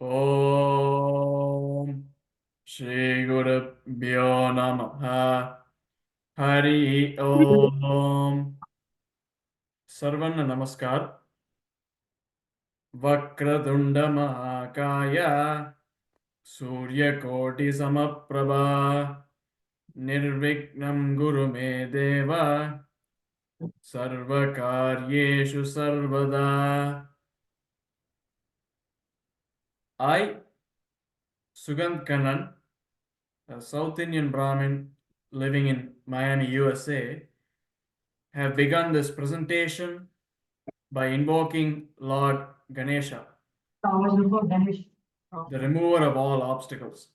Om Shri Gurubhyo Namaha Hari Om Sarvana Namaskar Vakradunda Mahakaya Surya Koti Samaprabha Nirvignam Guru Me Deva Sarvakaryeshu Sarvada. I, Suganth, a South Indian Brahmin living in Miami, USA, have begun this presentation by invoking Lord Ganesha, the remover of all obstacles.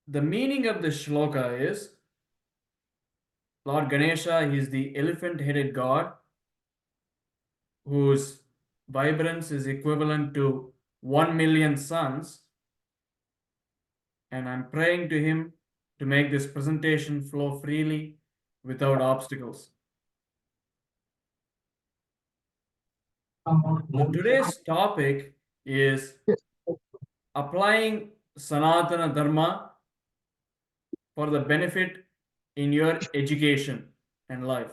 The meaning of this shloka is Lord Ganesha is the elephant-headed god whose vibrance is equivalent to 1 million suns, and I'm praying to him to make this presentation flow freely without obstacles. So today's topic is applying Sanatana dharma for the benefit in your education and life.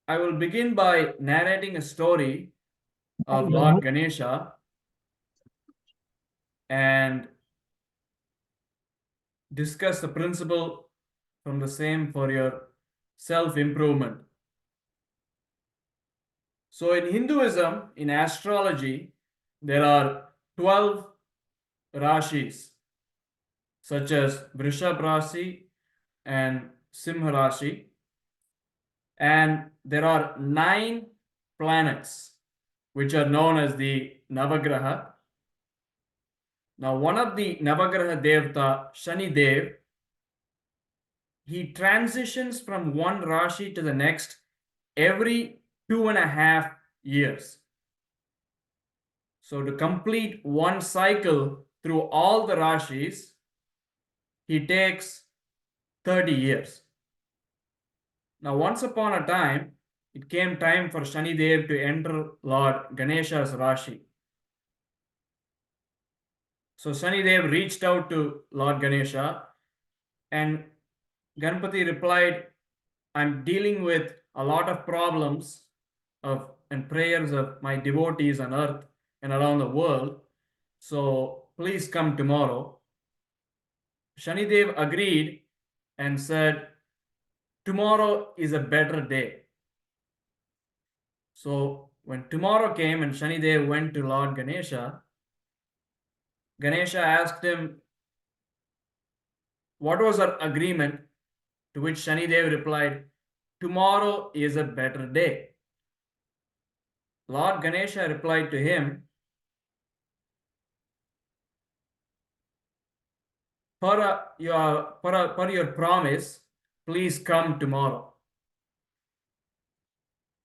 I will begin by narrating a story of Lord Ganesha and discuss the principle from the same for your self-improvement. So in Hinduism, in astrology, there are 12 Rashis, such as Vrishabh Rashi and Simha Rashi, and there are 9 planets which are known as the Navagraha. Now, one of the Navagraha Devta, Shani Dev, he transitions from one Rashi to the next every 2.5 years. So to complete one cycle through all the Rashis, he takes 30 years. Now, once upon a time, it came time for Shani Dev to enter Lord Ganesha's Rashi. So Shani Dev reached out to Lord Ganesha, and Ganpati replied, I'm dealing with a lot of problems and prayers of my devotees on earth and around the world. So please come tomorrow. Shani Dev agreed and said, tomorrow is a better day. So when tomorrow came and Shani Dev went to Lord Ganesha, Ganesha asked him, what was our agreement? To which Shani Dev replied, tomorrow is a better day. Lord Ganesha replied to him, per your promise, please come tomorrow.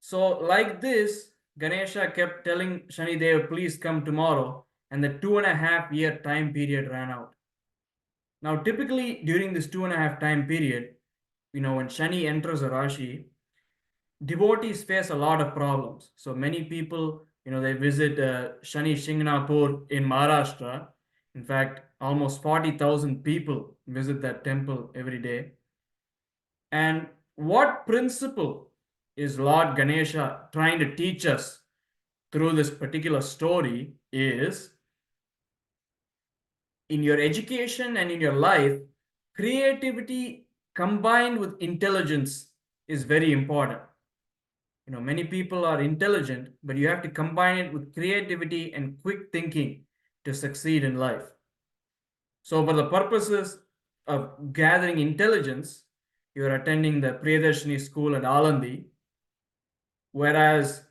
So like this, Ganesha kept telling Shani Dev, please come tomorrow, and the 2.5 year time period ran out. Now, typically during this 2.5 time period, when Shani enters a Rashi, devotees face a lot of problems. So many people, they visit Shani Shingnapur in Maharashtra. In fact, almost 40,000 people visit that temple every day. And what principle is Lord Ganesha trying to teach us through this particular story is, in your education and in your life, creativity combined with intelligence is very important. Many people are intelligent, but you have to combine it with creativity and quick thinking to succeed in life. So for the purposes of gathering intelligence, you are attending the Priyadarshini school at Alandi, whereas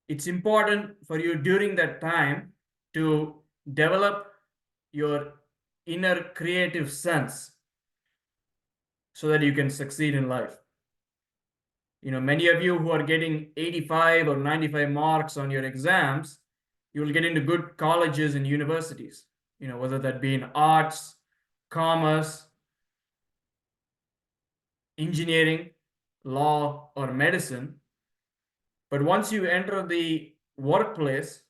it's important for you during that time to develop your inner creative sense so that you can succeed in life. Many of you who are getting 85 or 95 marks on your exams, you will get into good colleges and universities, whether that be in arts, commerce, engineering, law, or medicine. But once you enter the workplace,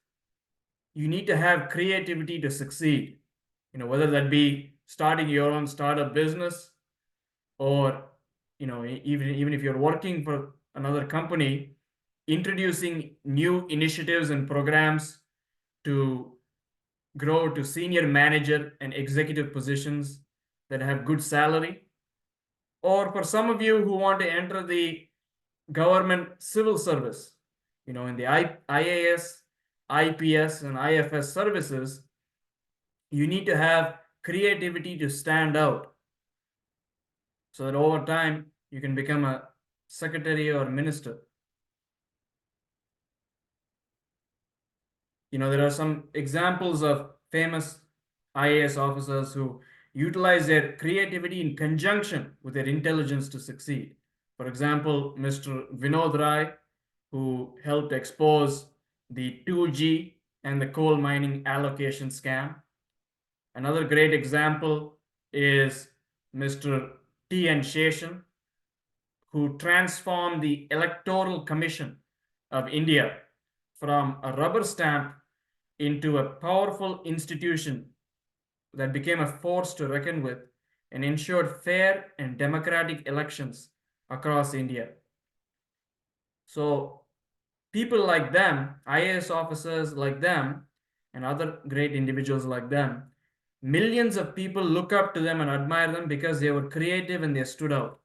you need to have creativity to succeed. Whether that be starting your own startup business, or even if you're working for another company, introducing new initiatives and programs to grow to senior manager and executive positions that have good salary. Or for some of you who want to enter the government civil service, in the IAS, IPS, and IFS services, you need to have creativity to stand out, so that over time you can become a secretary or minister. There are some examples of famous IAS officers who utilize their creativity in conjunction with their intelligence to succeed. For example, Mr. Vinod Rai, who helped expose the 2G and the coal mining allocation scam. Another great example is Mr. T.N. Sheshan, who transformed the Electoral Commission of India from a rubber stamp into a powerful institution that became a force to reckon with and ensured fair and democratic elections across India. So people like them, IAS officers like them, and other great individuals like them, millions of people look up to them and admire them because they were creative and they stood out.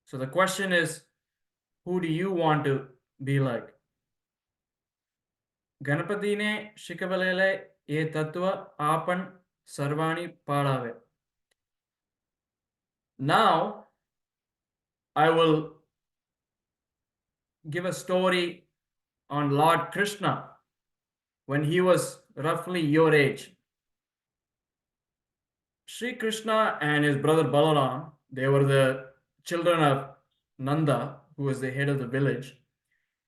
So the question is, who do you want to be like? Ganpati ने शिकवलेले ये तत्व आपन सर्वाणि पाड़ावे. Now I will give a story on Lord Krishna when he was roughly your age. Sri Krishna and his brother Balaram, they were the children of Nanda, who was the head of the village,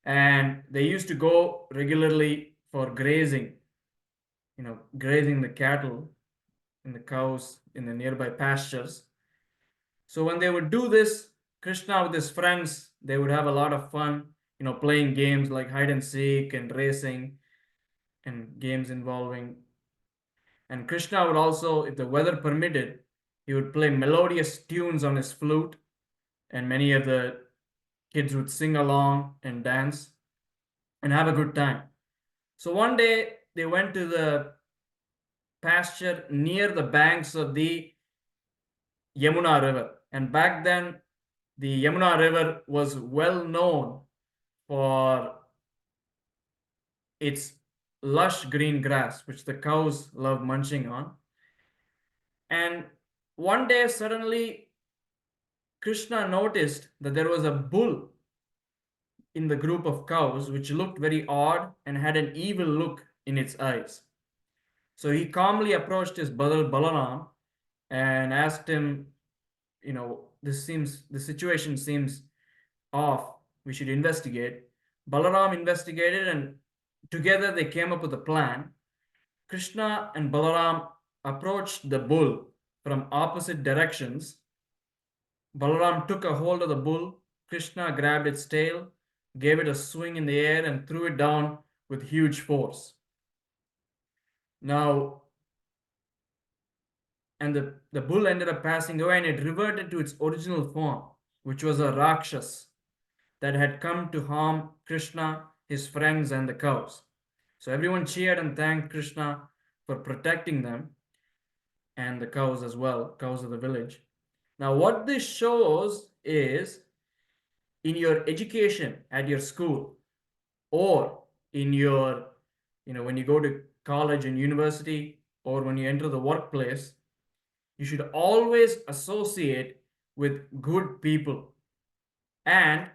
and they used to go regularly for grazing, grazing the cattle and the cows in the nearby pastures. So when they would do this, Krishna with his friends, they would have a lot of fun, playing games like hide and seek and racing and games involving. And Krishna would also, if the weather permitted, he would play melodious tunes on his flute, and many of the kids would sing along and dance and have a good time. So one day they went to the pasture near the banks of the Yamuna River. And back then, the Yamuna River was well known for its lush green grass, which the cows love munching on. And one day, suddenly, Krishna noticed that there was a bull in the group of cows, which looked very odd and had an evil look in its eyes. So he calmly approached his brother Balaram and asked him, the situation seems off. We should investigate. Balaram investigated, and together they came up with a plan. Krishna and Balaram approached the bull from opposite directions. Balaram took a hold of the bull. Krishna grabbed its tail, gave it a swing in the air, and threw it down with huge force. Now, and the bull ended up passing away, and it reverted to its original form, which was a Rakshas that had come to harm Krishna, his friends, and the cows. So everyone cheered and thanked Krishna for protecting them and the cows as well, cows of the village. Now, what this shows is, in your education at your school, or in your, when you go to college and university, or when you enter the workplace, you should always associate with good people. And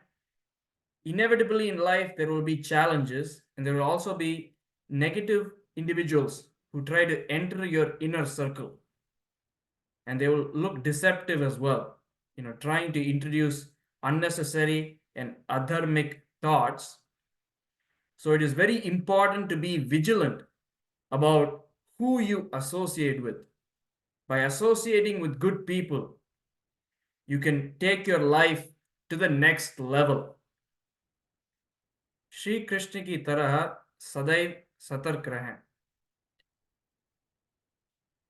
inevitably in life, there will be challenges, and there will also be negative individuals who try to enter your inner circle. And they will look deceptive as well, trying to introduce unnecessary and adharmic thoughts. So it is very important to be vigilant about who you associate with. By associating with good people, you can take your life to the next level. Shri Krishna की तरह सदैव सतर्क रहें.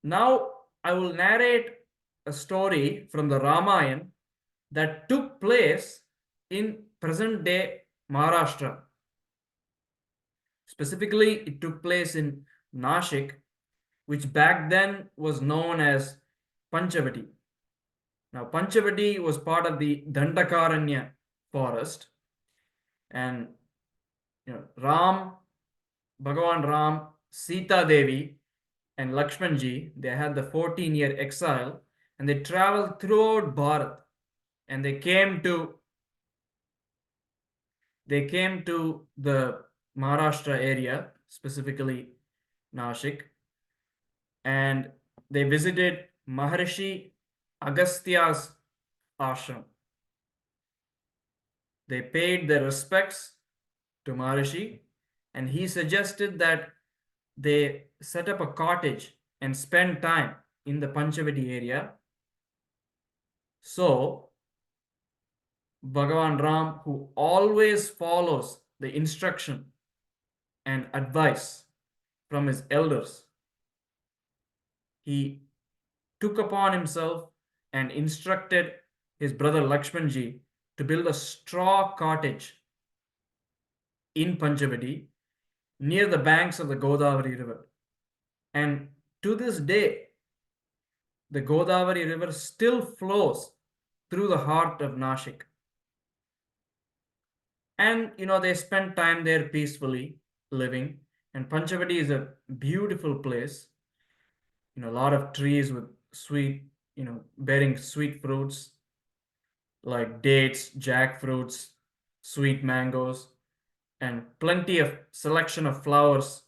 Now I will narrate a story from the Ramayana that took place in present day Maharashtra. Specifically, it took place in Nashik, which back then was known as Panchavati. Now, Panchavati was part of the Dandakaranya forest, and Bhagavan Ram, Sita Devi, and Lakshmanji, they had the 14-year exile, and they traveled throughout Bharat, and they came to the Maharashtra area, specifically Nashik, and they visited Maharishi Agastya's ashram. They paid their respects to Maharishi, and he suggested that they set up a cottage and spend time in the Panchavati area. So, Bhagavan Ram, who always follows the instruction and advice from his elders, he took upon himself and instructed his brother Lakshmanji to build a straw cottage in Panchavati near the banks of the Godavari river. And to this day, the Godavari river still flows through the heart of Nashik. And they spent time there peacefully living. And Panchavati is a beautiful place. A lot of trees with sweet, bearing sweet fruits like dates, jackfruits, sweet mangoes, and plenty of selection of flowers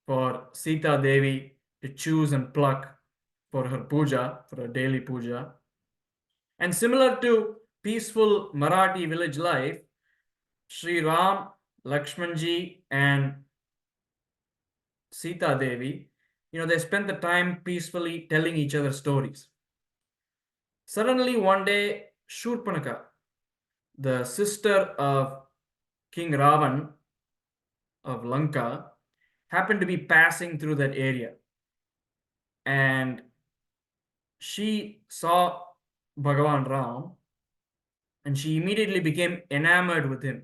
for Sita Devi to choose and pluck for her puja, for her daily puja. And similar to peaceful Marathi village life, Sri Ram, Lakshmanji, and Sita Devi, they spent the time peacefully telling each other stories. Suddenly one day, Shurpanaka, the sister of King Ravan of Lanka, happened to be passing through that area. And she saw Bhagavan Ram, and she immediately became enamored with him.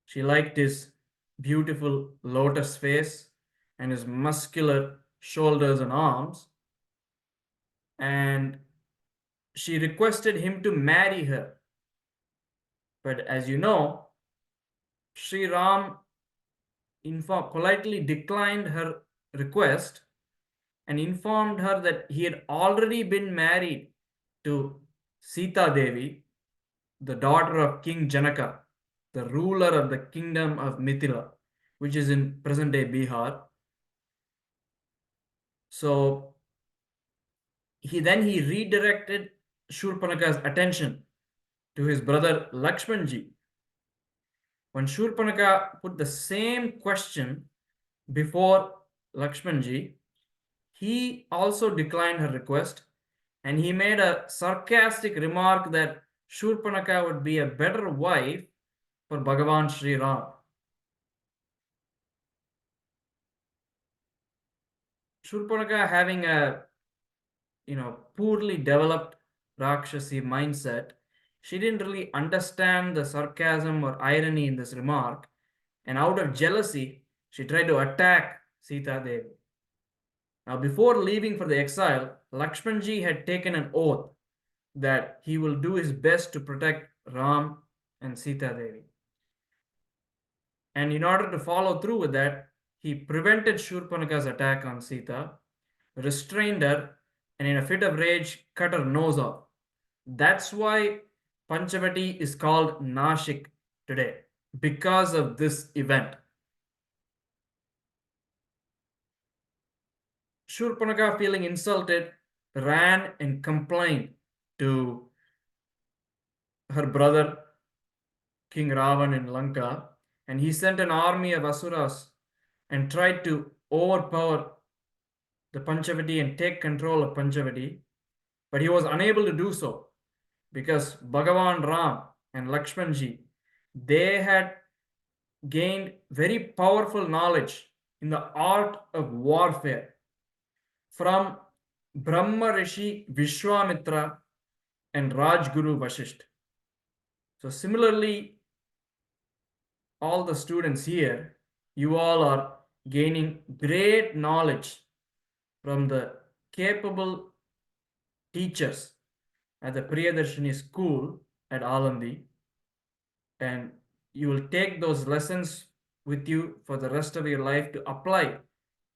She liked his beautiful lotus face and his muscular shoulders and arms, and she requested him to marry her. But as you know, Sri Ram politely declined her request and informed her that he had already been married to Sita Devi, the daughter of King Janaka, the ruler of the kingdom of Mithila, which is in present-day Bihar. So he redirected Shurpanaka's attention to his brother Lakshmanji. When Shurpanaka put the same question before Lakshmanji, he also declined her request, and he made a sarcastic remark that Shurpanaka would be a better wife for Bhagavan Sri Ram. Shurpanaka, having a poorly developed Rakshasi mindset, she didn't really understand the sarcasm or irony in this remark, and out of jealousy, she tried to attack Sita Devi. Now, before leaving for the exile, Lakshmanji had taken an oath that he will do his best to protect Ram and Sita Devi. And in order to follow through with that, he prevented Shurpanaka's attack on Sita, restrained her, and in a fit of rage, cut her nose off. That's why Panchavati is called Nashik today, because of this event. Shurpanaka, feeling insulted, ran and complained to her brother, King Ravan in Lanka, and he sent an army of Asuras and tried to overpower the Panchavati and take control of Panchavati, but he was unable to do so. because Bhagavan Ram and Lakshmanji, they had gained very powerful knowledge in the art of warfare from Brahma Rishi Vishwamitra and Rajguru Vasisht. So similarly, all the students here, you all are gaining great knowledge from the capable teachers at the Priyadarshini school at Alandi, and you will take those lessons with you for the rest of your life to apply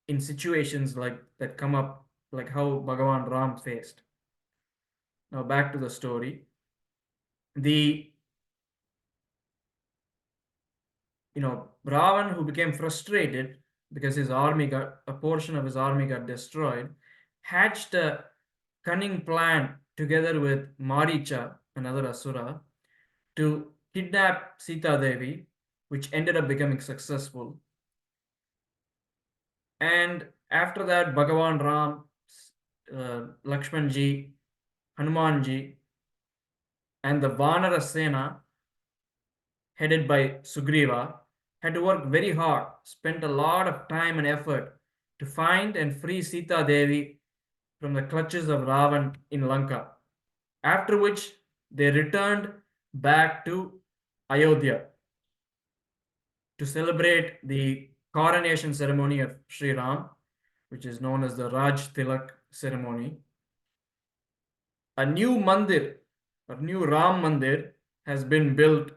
in situations like that come up, like how Bhagavan Ram faced. Now back to the story. The Ravan, who became frustrated because a portion of his army got destroyed, hatched a cunning plan together with Maricha, another asura, to kidnap Sita Devi, which ended up becoming successful. And after that, Bhagavan Ram, Lakshmanji, Hanumanji, and the Vanara Sena, headed by Sugriva, had to work very hard, spent a lot of time and effort to find and free Sita Devi from the clutches of Ravan in Lanka. After which they returned back to Ayodhya to celebrate the coronation ceremony of Sri Ram, which is known as the Raj Tilak ceremony. A new mandir, a new Ram Mandir, has been built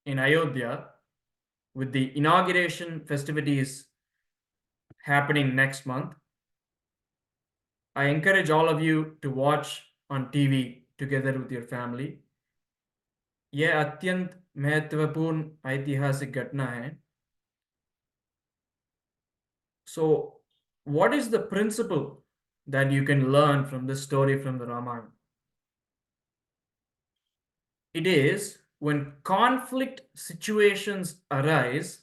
in Ayodhya with the inauguration festivities happening next month. I encourage all of you to watch on TV together with your family. यह अत्यंत महत्वपूर्ण ऐतिहासिक घटना है. So, what is the principle that you can learn from this story from the Ramayana? It is when conflict situations arise,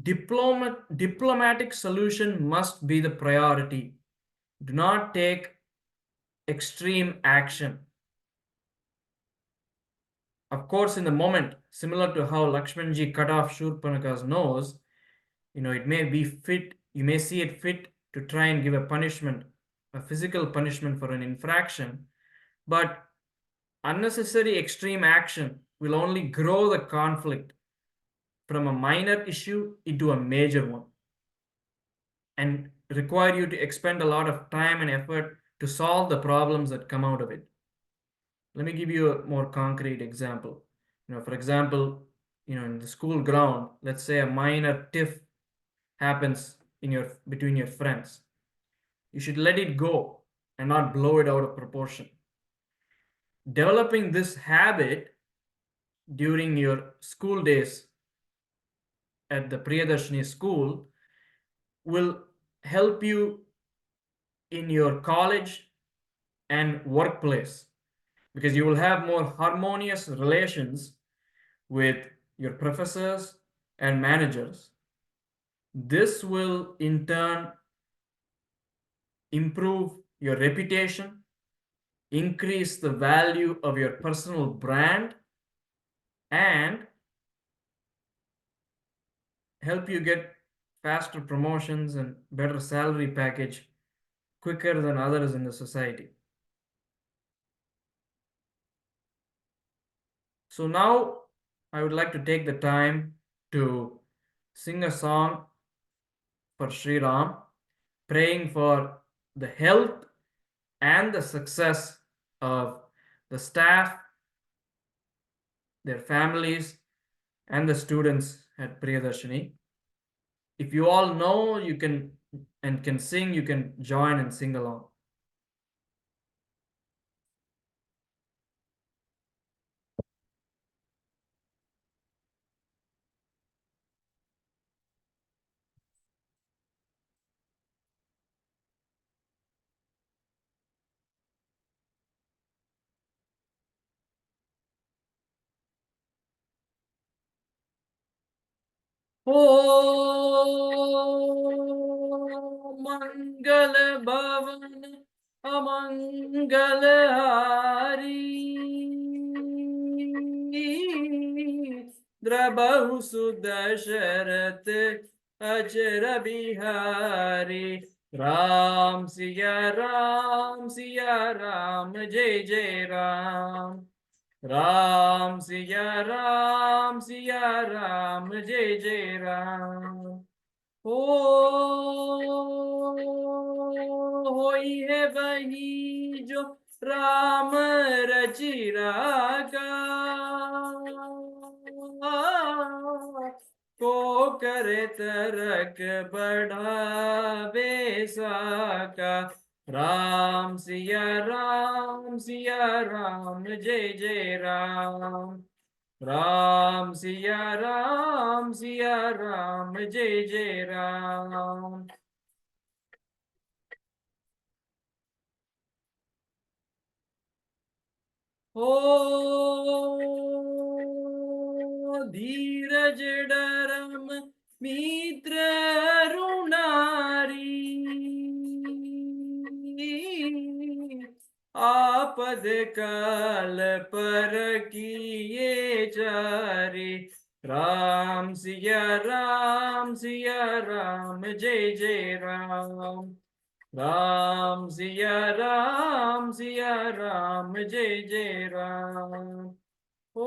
diplomatic solution must be the priority. Do not take extreme action. Of course, in the moment, similar to how Lakshmanji cut off Shurpanaka's nose, it may be fit, you may see it fit to try and give a punishment, a physical punishment for an infraction, but unnecessary extreme action will only grow the conflict from a minor issue into a major one and require you to expend a lot of time and effort to solve the problems that come out of it. Let me give you a more concrete example. For example, in the school ground, let's say a minor tiff happens between your friends. You should let it go and not blow it out of proportion. Developing this habit during your school days at the Priyadarshini school will help you in your college and workplace, because you will have more harmonious relations with your professors and managers. This will in turn improve your reputation, increase the value of your personal brand, and help you get faster promotions and better salary package quicker than others in the society. So now I would like to take the time to sing a song for Sri Ram, praying for the health and the success of the staff, their families, and the students at Priyadarshini. If you all know you can sing, you can join and sing along. ओ मंगल भवन अमंगलहारी द्रबहु सुदशरथ अजर बिहारी राम सिया राम जय जय राम सिया राम जय जय राम ओ होई है वही जो राम रचि रागा को करे तरक बढ़ावे साका राम सिया राम जय जय राम सिया राम जय जय राम ओ धीरज डरम मित्र रुणारी आपद काल पर किए चारी राम सिया राम जय जय सिया राम जय जय राम ओ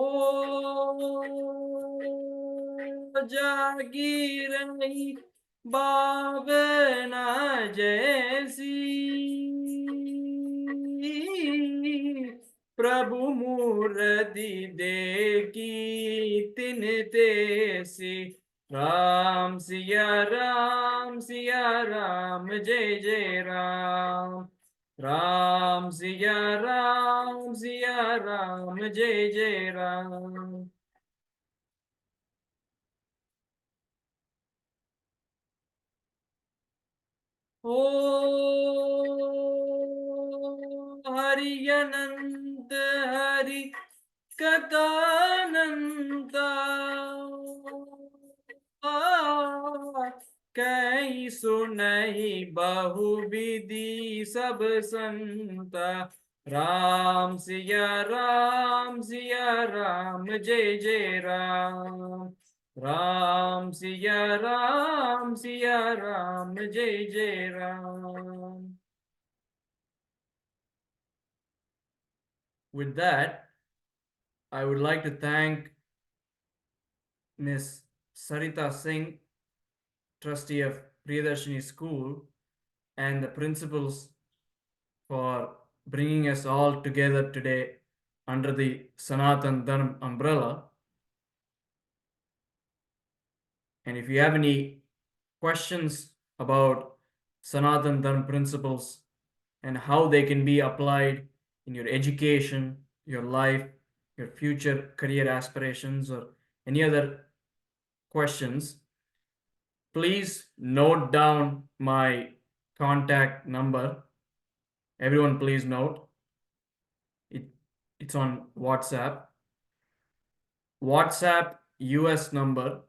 जागी रही बावना जैसी प्रभु मूर्ति देखी तिन तेसी सिया राम जय जय सिया राम जय जय राम ओ हरि अनंत हरि कथानंता कई सुनहि बहु विधि सब संता सिया राम जय जय सिया राम जय जय Ram With that, I would like to thank Miss Sarita Singh, trustee of Priyadarshini School, and the principals for bringing us all together today under the Sanatana Dharma umbrella. And if you have any questions about Sanatana Dharma principles and how they can be applied in your education, your life, your future career aspirations, or any other questions, please note down my contact number. Everyone, please note it. It's on WhatsApp. WhatsApp US number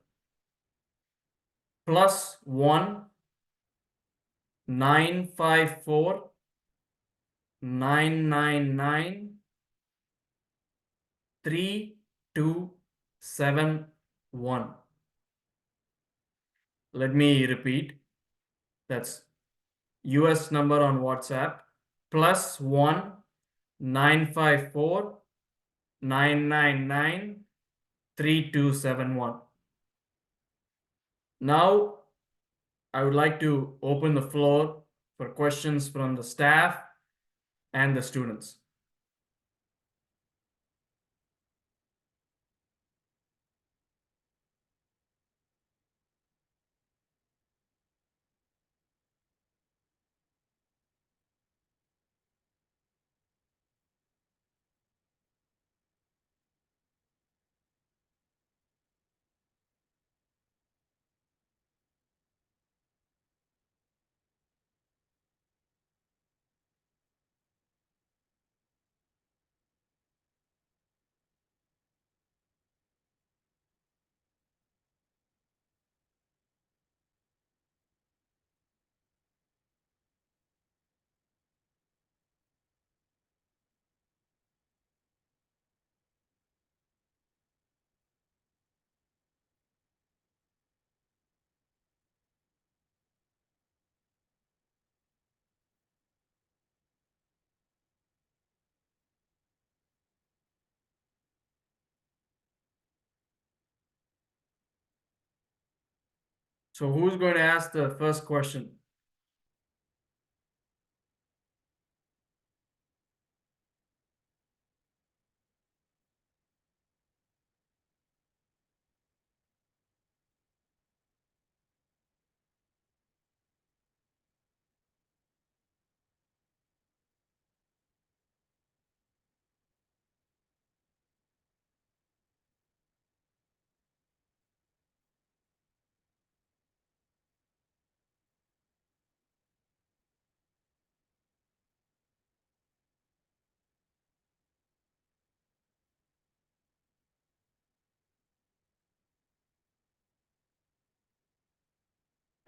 +1 954 999 3271. Let me repeat. That's US number on WhatsApp +1 954 999 3271. Now, I would like to open the floor for questions from the staff and the students. So who's going to ask the first question?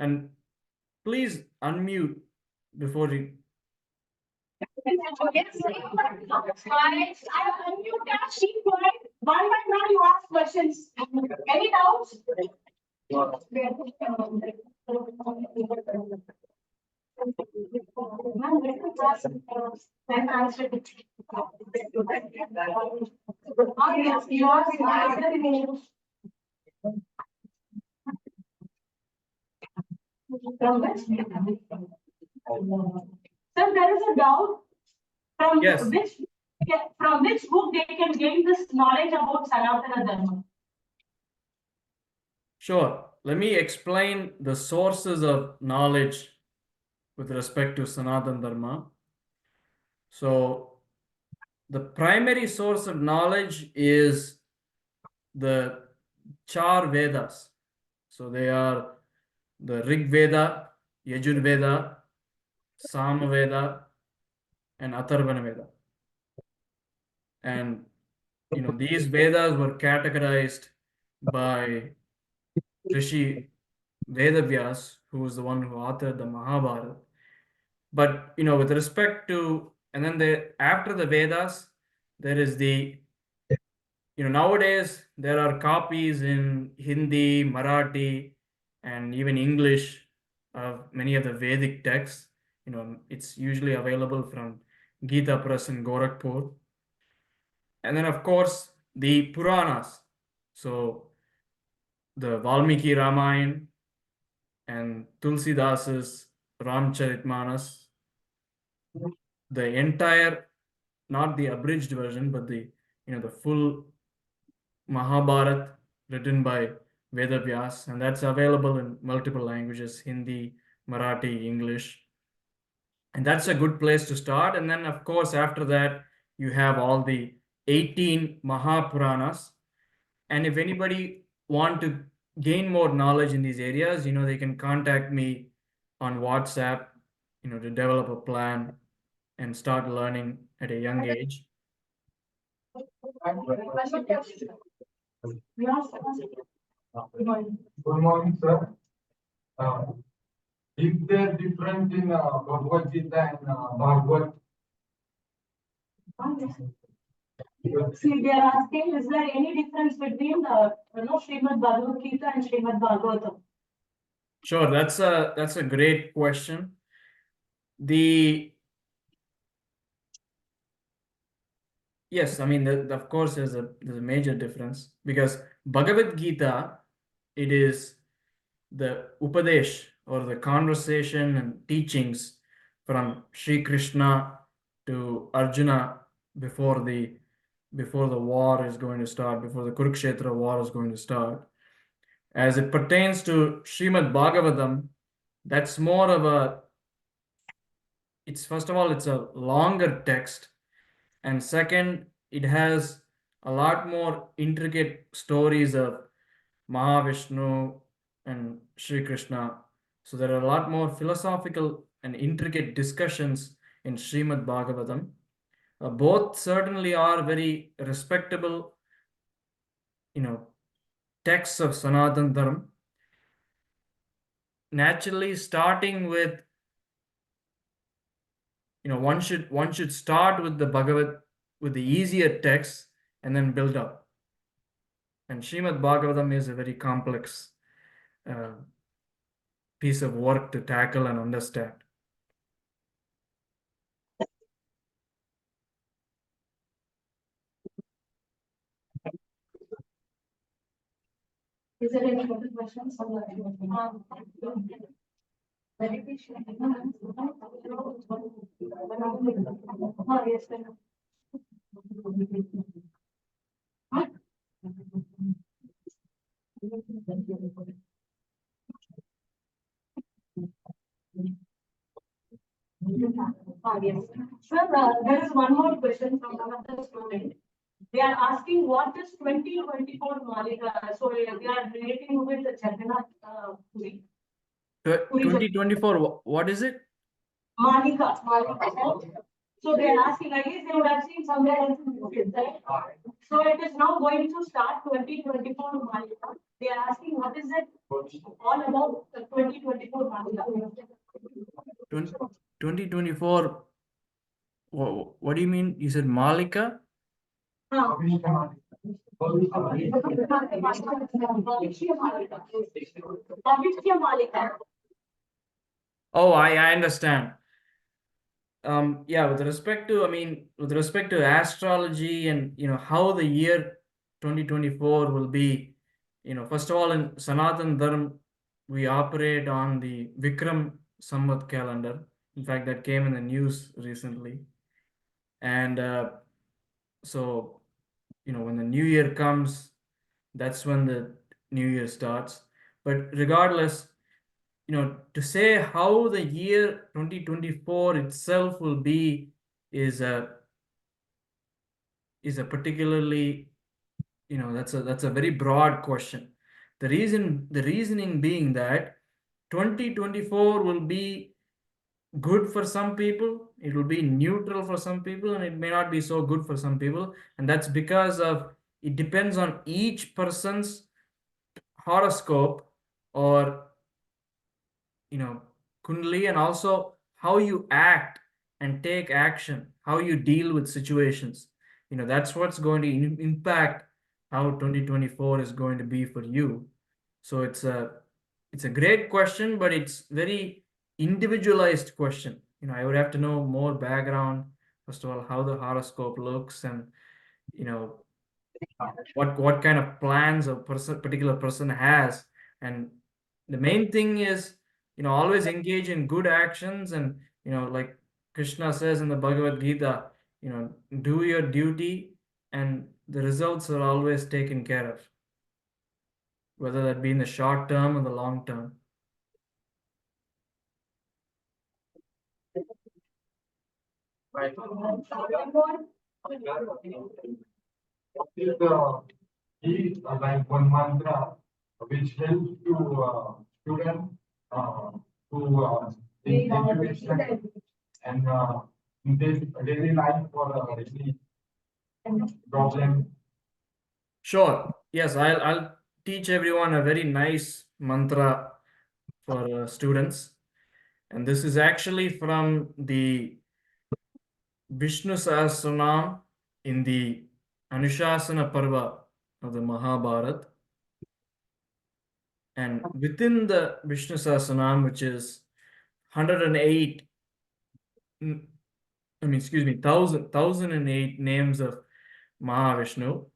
And please unmute before you. I unmute that sheet quiet. One by one, you ask questions. Any doubts? Then answer it. Yes, you are. So there is a doubt from Yes. which book they can gain this knowledge about Sanatana Dharma. Sure. Let me explain the sources of knowledge with respect to Sanatana Dharma. So, the primary source of knowledge is the Char Vedas. So, they are the Rig Veda, Yajur Veda, Sama Veda, and Atharvana Veda. And these Vedas were categorized by Rishi Vedavyas, who was the one who authored the Mahabharata. But with respect to, and then after the Vedas, there is nowadays there are copies in Hindi, Marathi, and even English of many of the Vedic texts. It's usually available from Gita Press in Gorakhpur. And then, of course, the Puranas. So the Valmiki Ramayana and Tulsidasa's Ramcharitmanas, the entire, not the abridged version, but the full Mahabharat written by Vedavyas, and that's available in multiple languages: Hindi, Marathi, English. And that's a good place to start. And then, of course, after that, you have all the 18 Mahapuranas. And if anybody want to gain more knowledge in these areas, they can contact me on WhatsApp, to develop a plan and start learning at a young age. Good morning, sir. Is there difference in Bhagavad Gita and Bhagavad? See, they are asking, is there any difference between the Srimad Bhagavad Gita and Srimad Bhagavatam? Sure, that's a great question. Yes, I mean, of course, there's a major difference because Bhagavad Gita, it is the Upadesh or the conversation and teachings from Sri Krishna to Arjuna before the war is going to start, before the Kurukshetra war is going to start. As it pertains to Srimad Bhagavatam, that's more of first of all, it's a longer text, and second, it has a lot more intricate stories of Mahavishnu and Sri Krishna. So there are a lot more philosophical and intricate discussions in Srimad Bhagavatam. Both certainly are very respectable, texts of Sanatana Dharma. Naturally, starting with, one should start with the Bhagavad, with the easier texts, and then build up. And Srimad Bhagavatam is a very complex piece of work to tackle and understand. Is there any other questions? Meditation. Yes, sir. Yes. Sir, there is one more question from one of the students. They are asking what is 2024 Malika? So they are relating with the Jagannath Puri. 2024, what is it? Malika. So they are asking, I guess they would have seen somewhere else in the book, right? So it is now going to start 2024 Malika. They are asking what is it all about the 2024 Malika? 2024, what do you mean? You said Malika? Oh, I understand. Yeah, with respect to, with respect to astrology and, how the year 2024 will be, first of all, in Sanatana Dharma, we operate on the Vikram Samvat calendar. In fact, that came in the news recently. And so, when the new year comes, that's when the new year starts. But regardless, to say how the year 2024 itself will be is a particularly, that's a very broad question. The reasoning being that 2024 will be good for some people, it will be neutral for some people, and it may not be so good for some people, and that's because of it depends on each person's horoscope or kundali, and also how you act and take action, how you deal with situations. That's what's going to impact how 2024 is going to be for you. So it's a great question, but it's very individualized question. I would have to know more background, first of all, how the horoscope looks, and what kind of plans a particular person has. And the main thing is, always engage in good actions, and like Krishna says in the Bhagavad Gita, do your duty, and the results are always taken care of, whether that be in the short term or the long term. What is the key, like one mantra which helps to student to in education and in this daily life for any problem? Sure. Yes, I'll teach everyone a very nice mantra for students, and this is actually from the Vishnu Sahasranam in the Anushasana Parva of the Mahabharata. And within the Vishnu Sahasranam, which is 108, 1008 names of Mahavishnu,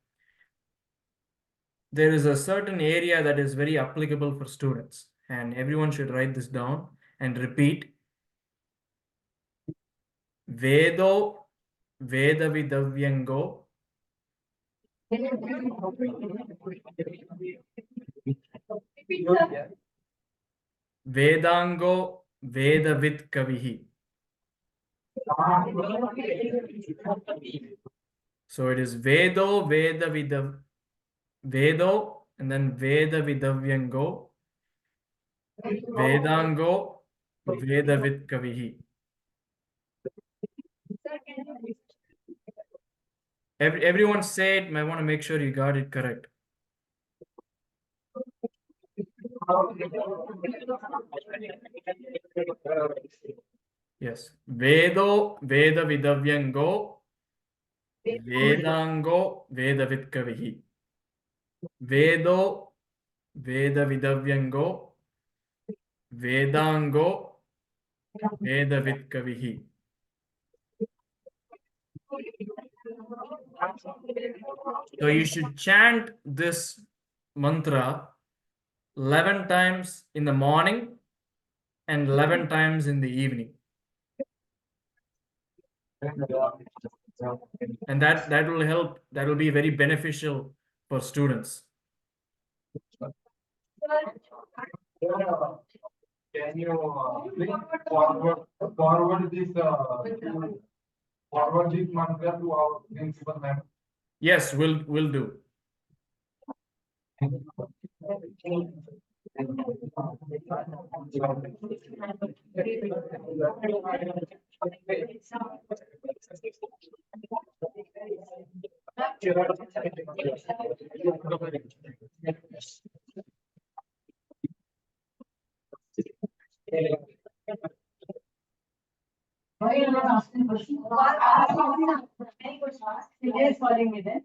there is a certain area that is very applicable for students, and everyone should write this down and repeat. Vedo Vedavidavyango Vedango Vedavid Kavihi. So it is Vedo Vedo and then Vedavidavyango Vedango Vedavid Kavihi. Everyone say it. I want to make sure you got it correct. Yes. Vedo Vedavidavyango Vedango Vedavidkavihi. Vedo Vedavidavyango Vedango Vedavidkavihi. So you should chant this mantra 11 times in the morning and 11 times in the evening. And that will help, that will be very beneficial for students. Can you please forward this mantra to our principal ma'am? Yes, will do. Why you are not asking questions? Any questions? Vijay is calling me then.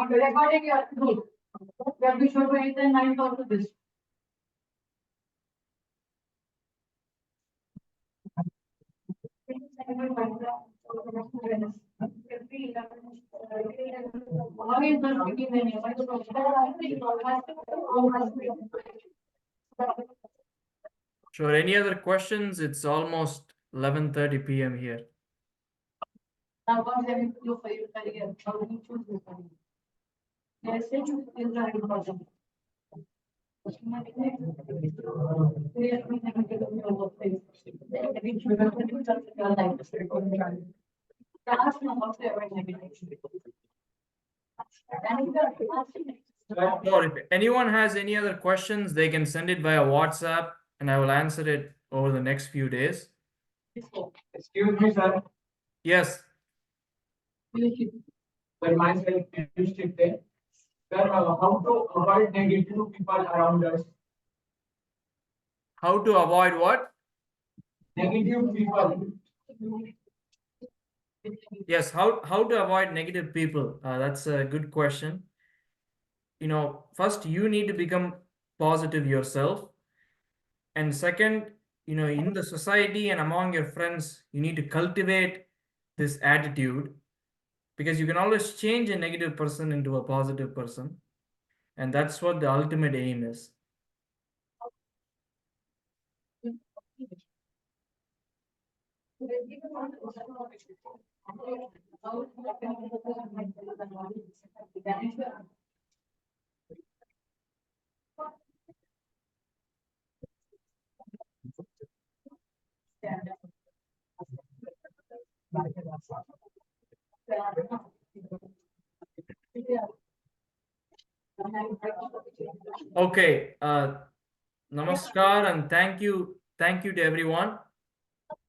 Recording your group. You have to show to 8th and 9th also this. Sure. Any other questions? It's almost 11:30 p.m. here. Now, what have you do for your career? How do you choose your career? Yes, they choose is very important. Or if anyone has any other questions, they can send it via WhatsApp and I will answer it over the next few days. Excuse me, sir. Yes. Sir, myself, Piyush Chitte. Sir, how to avoid negative people around us? How to avoid what? Negative people. Yes, how to avoid negative people? That's a good question. You know, first you need to become positive yourself. And second, you know, in the society and among your friends, you need to cultivate this attitude because you can always change a negative person into a positive person. And that's what the ultimate aim is. Okay, namaskar and thank you to everyone.